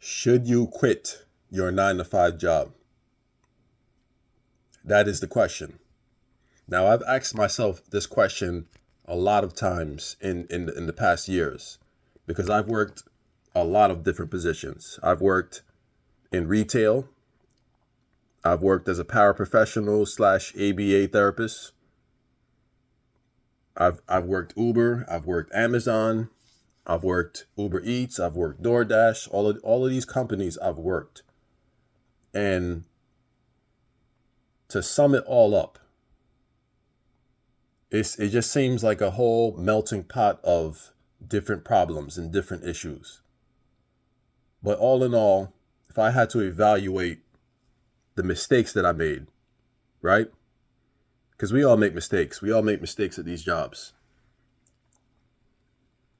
Should you quit your 9 to 5 job? That is the question. Now, I've asked myself this question a lot of times in the past years because I've worked a lot of different positions. I've worked in retail. I've worked as a paraprofessional slash ABA therapist. I've worked Uber. I've worked Amazon. I've worked Uber Eats. I've worked DoorDash. All of these companies I've worked. And to sum it all up, it just seems like a whole melting pot of different problems and different issues. But all in all, if I had to evaluate the mistakes that I made, right? Because we all make mistakes. We all make mistakes at these jobs.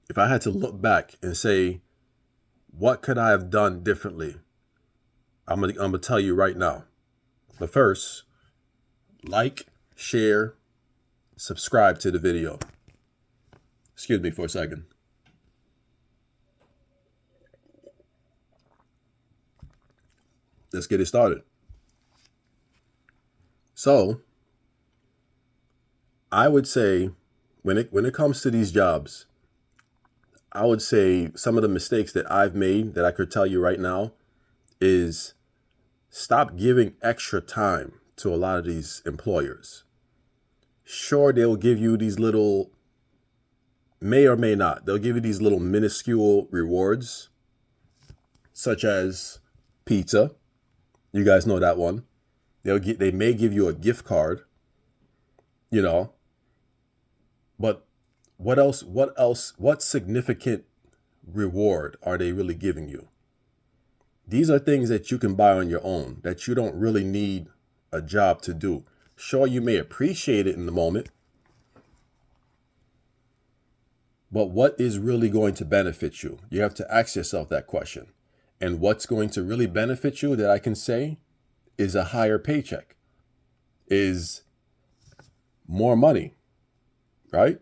If I had to look back and say, what could I have done differently? I'm gonna tell you right now. But first, like, share, subscribe to the video. Excuse me for a second. Let's get it started. So, I would say when it comes to these jobs, I would say some of the mistakes that I've made that I could tell you right now is stop giving extra time to a lot of these employers. Sure, they'll give you these little, may or may not, they'll give you these little minuscule rewards, such as pizza. You guys know that one. They may give you a gift card, but what else, what significant reward are they really giving you? These are things that you can buy on your own, that you don't really need a job to do. Sure, you may appreciate it in the moment, but what is really going to benefit you? You have to ask yourself that question. And what's going to really benefit you that I can say is a higher paycheck, is more money, right?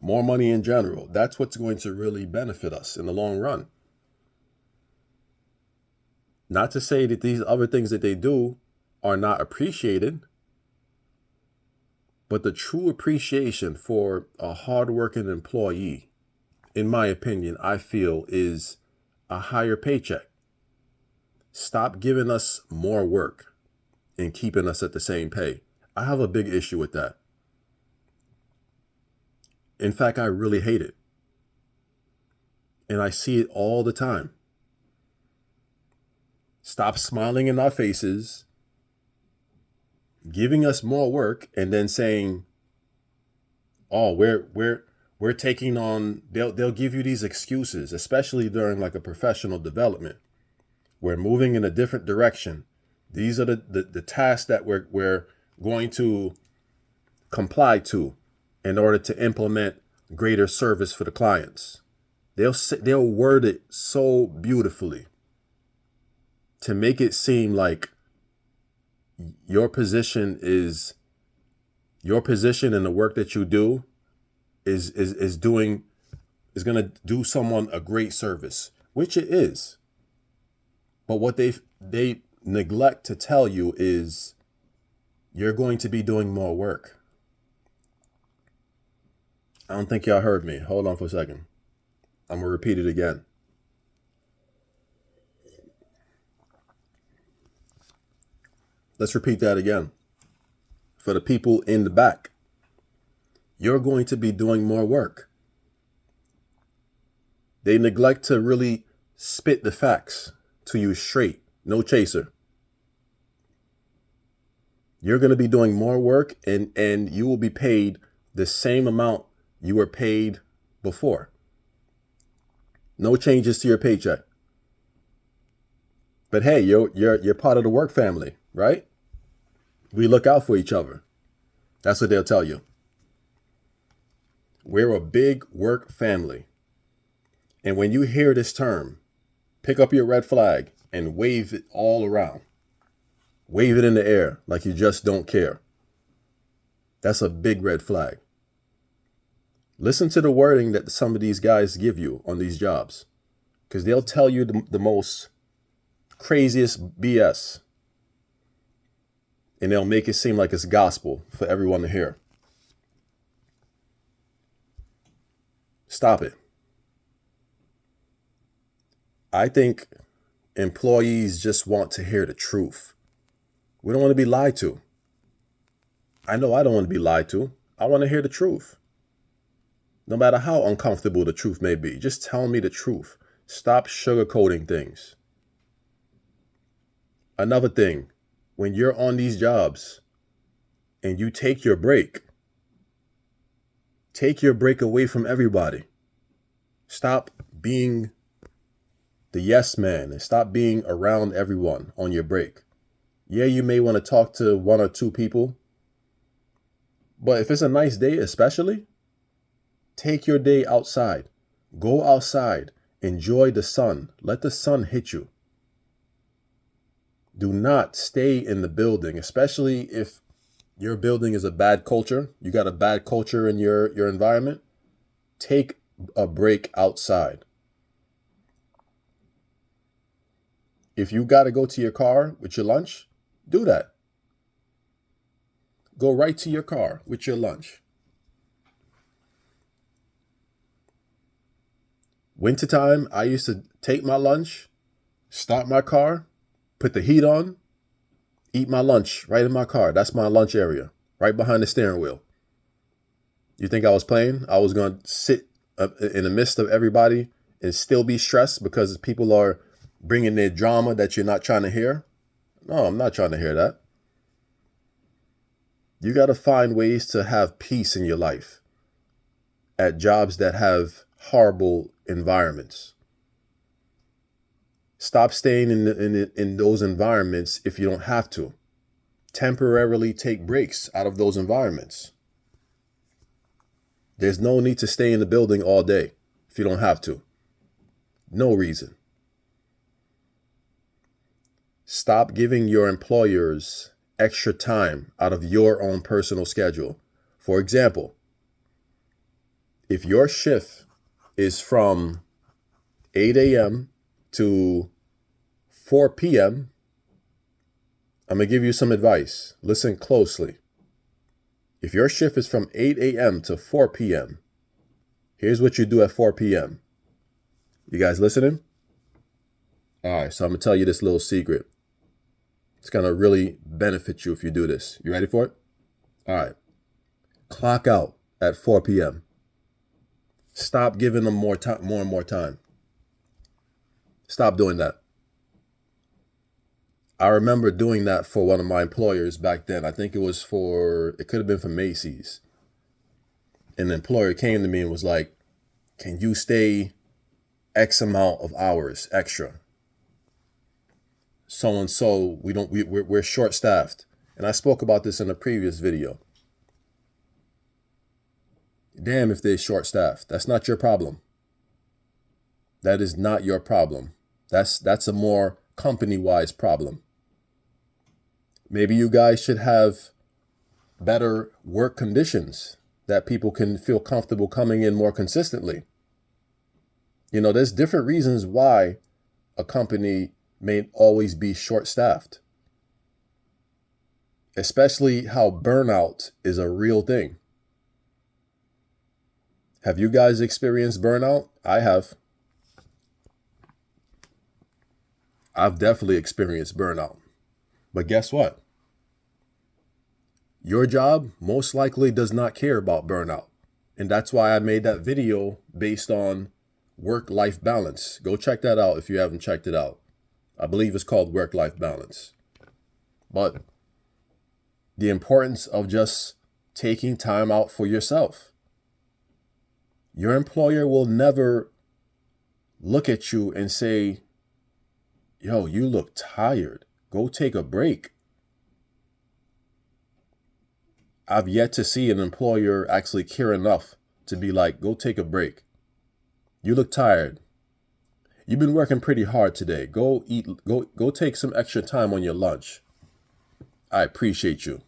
More money in general. That's what's going to really benefit us in the long run. Not to say that these other things that they do are not appreciated, but the true appreciation for a hardworking employee, in my opinion, I feel is a higher paycheck. Stop giving us more work and keeping us at the same pay. I have a big issue with that. In fact, I really hate it. And I see it all the time. Stop smiling in our faces, giving us more work, and then saying, oh, we're taking on, they'll give you these excuses, especially during like a professional development. We're moving in a different direction. These are the tasks that we're going to comply to in order to implement greater service for the clients. They'll word it so beautifully to make it seem like your position in the work that you do is going to do someone a great service, which it is. But what they neglect to tell you is you're going to be doing more work. I don't think y'all heard me. Hold on for a second. I'm going to repeat it again. Let's repeat that again. For the people in the back, you're going to be doing more work. They neglect to really spit the facts to you straight. No chaser. You're going to be doing more work and you will be paid the same amount you were paid before. No changes to your paycheck. But hey, you're part of the work family, right? We look out for each other. That's what they'll tell you. We're a big work family. And when you hear this term, pick up your red flag and wave it all around. Wave it in the air like you just don't care. That's a big red flag. Listen to the wording that some of these guys give you on these jobs. because they'll tell you the most craziest BS, and they'll make it seem like it's gospel for everyone to hear. Stop it. I think employees just want to hear the truth. We don't want to be lied to. I know I don't want to be lied to. I want to hear the truth. No matter how uncomfortable the truth may be, just tell me the truth. Stop sugarcoating things. Another thing, when you're on these jobs and you take your break away from everybody. Stop being the yes man and stop being around everyone on your break. Yeah, you may want to talk to one or two people, but if it's a nice day, especially, take your day outside. Go outside. Enjoy the sun. Let the sun hit you. Do not stay in the building, especially if your building is a bad culture. You got a bad culture in your environment. Take a break outside. If you got to go to your car with your lunch, do that. Go right to your car with your lunch. Wintertime, I used to take my lunch, start my car, put the heat on, eat my lunch right in my car. That's my lunch area, right behind the steering wheel. You think I was playing? I was going to sit in the midst of everybody and still be stressed because people are bringing their drama that you're not trying to hear? No, I'm not trying to hear that. You got to find ways to have peace in your life at jobs that have horrible environments. Stop staying in those environments if you don't have to. Temporarily take breaks out of those environments. There's no need to stay in the building all day if you don't have to. No reason. Stop giving your employers extra time out of your own personal schedule. For example, if your shift is from 8 a.m. to 4 p.m., I'm going to give you some advice. Listen closely. If your shift is from 8 a.m. to 4 p.m., here's what you do at 4 p.m. You guys listening? All right, so I'm going to tell you this little secret. It's going to really benefit you if you do this. You ready for it? All right. Clock out at 4 p.m. Stop giving them more and more time. Stop doing that. I remember doing that for one of my employers back then. I think it could have been for Macy's. And the employer came to me and was like, can you stay X amount of hours extra? So and so, we're short staffed. And I spoke about this in a previous video. Damn if they're short staffed. That's not your problem. That is not your problem. That's a more company-wise problem. Maybe you guys should have better work conditions that people can feel comfortable coming in more consistently. You know, there's different reasons why a company may always be short-staffed. Especially how burnout is a real thing. Have you guys experienced burnout? I have. I've definitely experienced burnout. But guess what? Your job most likely does not care about burnout. And that's why I made that video based on work-life balance. Go check that out if you haven't checked it out. I believe it's called work-life balance. But the importance of just taking time out for yourself. Your employer will never look at you and say, yo, you look tired. Go take a break. I've yet to see an employer actually care enough to be like, go take a break. You look tired. You've been working pretty hard today. Go eat, go take some extra time on your lunch. I appreciate you.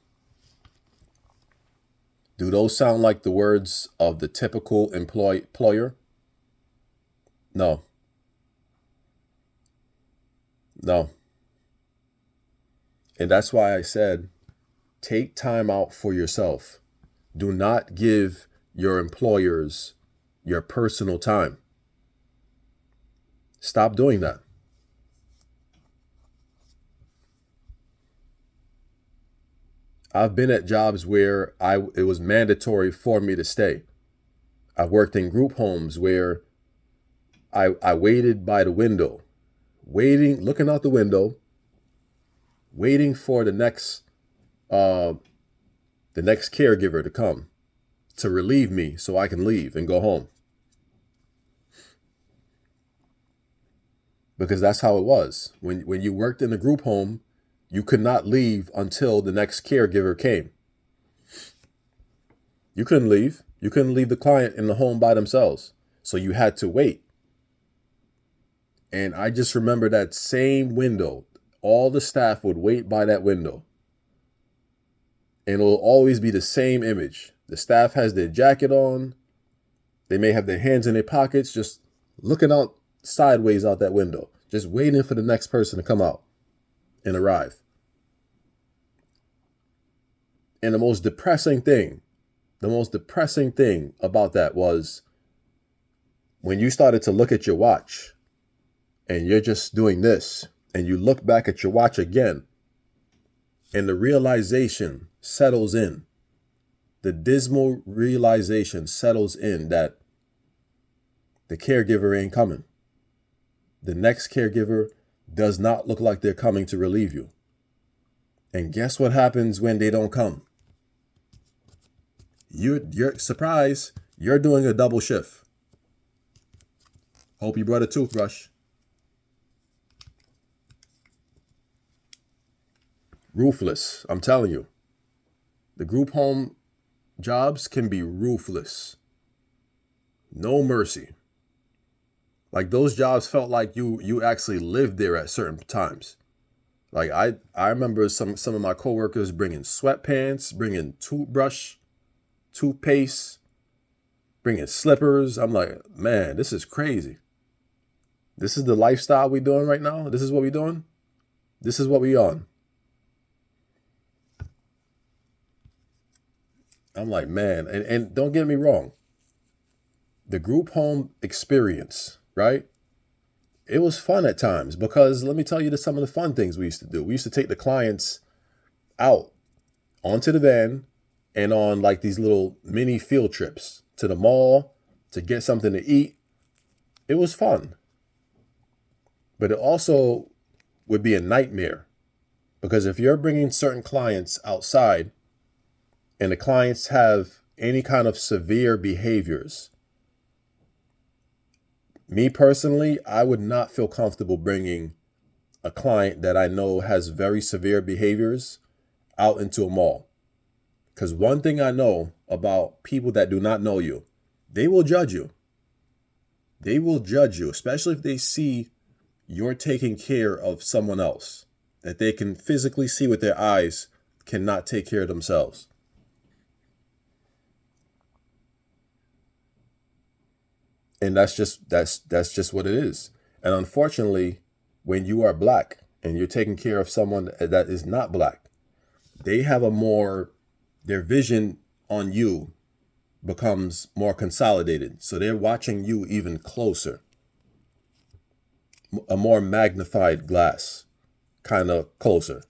Do those sound like the words of the typical employer? No. No. And that's why I said, take time out for yourself. Do not give your employers your personal time. Stop doing that. I've been at jobs where it was mandatory for me to stay. I've worked in group homes where I waited by the window, looking out the window, waiting for the next caregiver to come to relieve me so I can leave and go home. Because that's how it was. When you worked in a group home, you could not leave until the next caregiver came. You couldn't leave. You couldn't leave the client in the home by themselves. So you had to wait. And I just remember that same window. All the staff would wait by that window. And it'll always be the same image. The staff has their jacket on. They may have their hands in their pockets, just looking out sideways out that window, just waiting for the next person to come out and arrive. And the most depressing thing about that was when you started to look at your watch and you're just doing this and you look back at your watch again and the realization settles in. The dismal realization settles in that the caregiver ain't coming. The next caregiver does not look like they're coming to relieve you. And guess what happens when they don't come? You're surprised, you're doing a double shift. Hope you brought a toothbrush. Ruthless, I'm telling you. The group home jobs can be ruthless. No mercy. Like those jobs felt like you actually lived there at certain times. Like I remember some of my coworkers bringing sweatpants, bringing toothbrush, toothpaste, bringing slippers. I'm like, man, this is crazy. This is the lifestyle we doing right now. This is what we doing. This is what we on. I'm like, man, and don't get me wrong. The group home experience, right? It was fun at times because let me tell you some of the fun things we used to do. We used to take the clients out onto the van and on like these little mini field trips to the mall to get something to eat. It was fun. But it also would be a nightmare because if you're bringing certain clients outside and the clients have any kind of severe behaviors, me personally, I would not feel comfortable bringing a client that I know has very severe behaviors out into a mall. Because one thing I know about people that do not know you, they will judge you. They will judge you, especially if they see you're taking care of someone else that they can physically see with their eyes cannot take care of themselves. And that's just what it is. And unfortunately, when you are black and you're taking care of someone that is not black, they have their vision on you becomes more consolidated. So they're watching you even closer. A more magnified glass, kind of closer.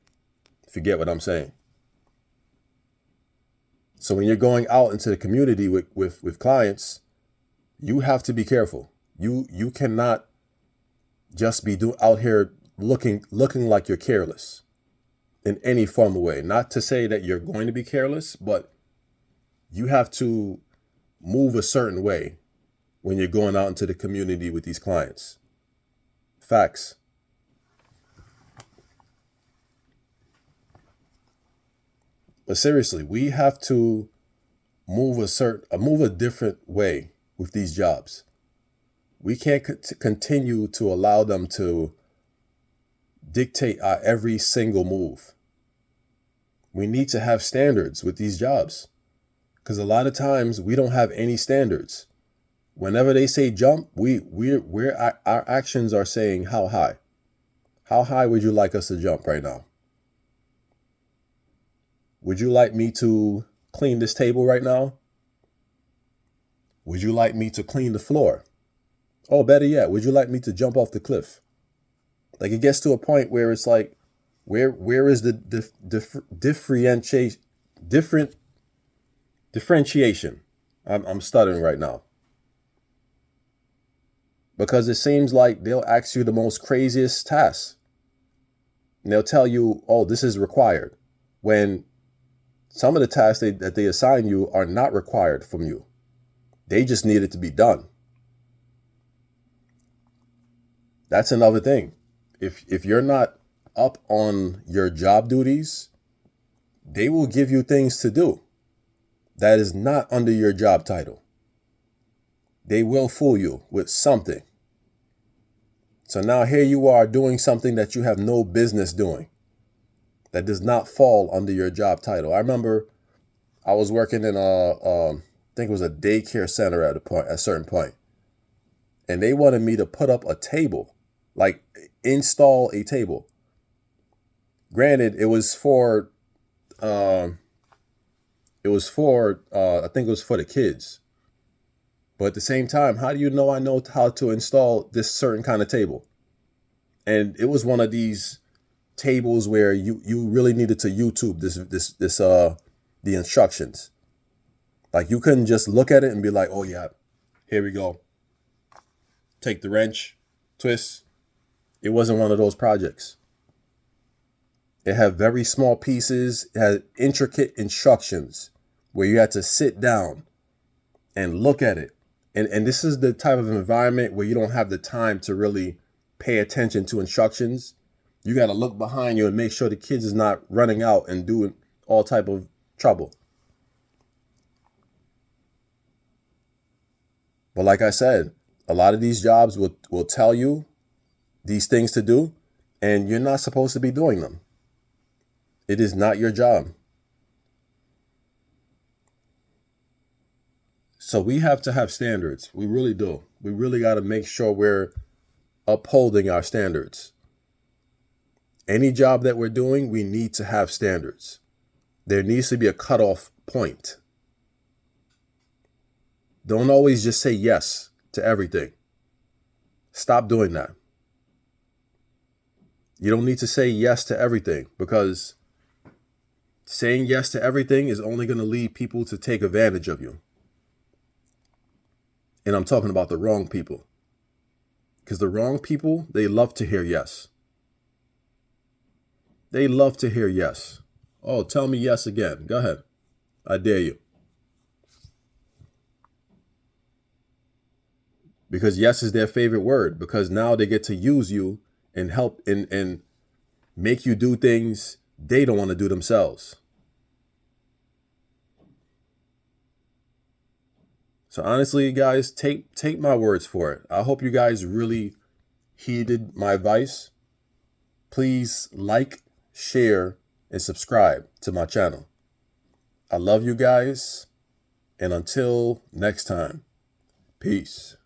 If you get what I'm saying. So when you're going out into the community with clients, you have to be careful. You cannot just be out here looking like you're careless in any form of way. Not to say that you're going to be careless, but you have to move a certain way when you're going out into the community with these clients. Facts. But seriously, we have to move a different way with these jobs. We can't continue to allow them to dictate our every single move. We need to have standards with these jobs because a lot of times we don't have any standards. Whenever they say jump, our actions are saying how How high would you like us to jump right now? Would you like me to clean this table right now? Would you like me to clean the floor? Oh, better yet, would you like me to jump off the cliff? Like, it gets to a point where it's like, where is the differentiation? I'm stuttering right now. Because it seems like they'll ask you the most craziest tasks. And they'll tell you, oh, this is required. When some of the tasks that they assign you are not required from you. They just need it to be done. That's another thing. If you're not up on your job duties, they will give you things to do that is not under your job title. They will fool you with something. So now here you are doing something that you have no business doing, that does not fall under your job title. I remember I was working in I think it was a daycare center at a certain point, and they wanted me to put up a table, like install a table. Granted, it was for I think it was for the kids. But at the same time, how do you know I know how to install this certain kind of table? And it was one of these tables where you really needed to YouTube the instructions. Like, you couldn't just look at it and be like, oh yeah, here we go. Take the wrench, twist. It wasn't one of those projects. It had very small pieces. It had intricate instructions where you had to sit down and look at it. And this is the type of environment where you don't have the time to really pay attention to instructions. You got to look behind you and make sure the kids is not running out and doing all type of trouble. But like I said, a lot of these jobs will tell you these things to do, and you're not supposed to be doing them. It is not your job. So we have to have standards. We really do. We really got to make sure we're upholding our standards. Any job that we're doing, we need to have standards. There needs to be a cutoff point. Don't always just say yes to everything. Stop doing that. You don't need to say yes to everything, because saying yes to everything is only going to lead people to take advantage of you. And I'm talking about the wrong people. Because the wrong people, they love to hear yes. They love to hear yes. Oh, tell me yes again. Go ahead. I dare you. Because yes is their favorite word, because now they get to use you and help and make you do things they don't want to do themselves. So honestly, guys, take my words for it. I hope you guys really heeded my advice. Please like, share, and subscribe to my channel. I love you guys. And until next time, peace.